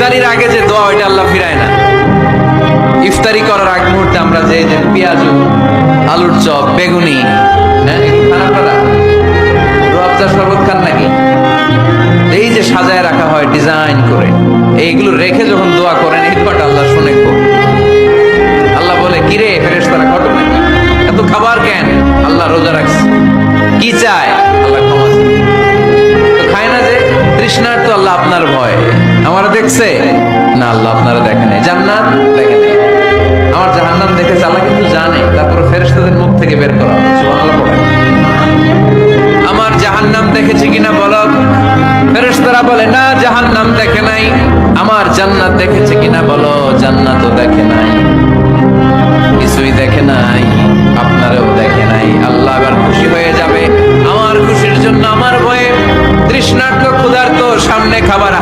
ইফতারির আগে যে দোয়া ওইটা আল্লাহ ফিরায় না। ইফতারি করার আগ মুহূর্তে আমরা যে পেঁয়াজু, আলুর চপ, বেগুনি, হ্যাঁ একটু খান আপনারা? রূহ শরবত খান নাকি? এই যে সাজায় রাখা হয় ডিজাইন করে, এইগুলো রেখে যখন দোয়া করেন এই দোয়াটা আল্লাহ শুনে খুব। আল্লাহ বলে কিরে ফেরেশতারা ঘটনা কি, এত খাবার কেন? আল্লাহ রোজা রাখছে। কি চায়? আল্লাহ ক্ষমা চায়। তো খায় না যে তৃষ্ণার্ত, আল্লাহ আপনার ভয়। আমার দেখছে না, আল্লাহ আপনারা দেখে নাই। জান্নাত দেখে নাই, আমার জাহান্নাম দেখেছে আল্লাহ কিন্তু জানে। তারপর ফেরেশতাদের মুখ থেকে বের করা, সুবহানাল্লাহ পড়ে। আমার জাহান্নাম দেখেছে কিনা বলো? ফেরেশতারা বলে না, জাহান্নাম দেখে নাই। আমার জান্নাত দেখেছে কিনা বলো? জান্নাতও দেখে নাই, কিছুই দেখে নাই, আপনারও দেখে নাই। আল্লাহ এবার খুশি হয়ে যাবে। আমার খুশির জন্য, আমার ভয়ে তৃষ্ণার্ত ক্ষুধার্ত সামনে খাবার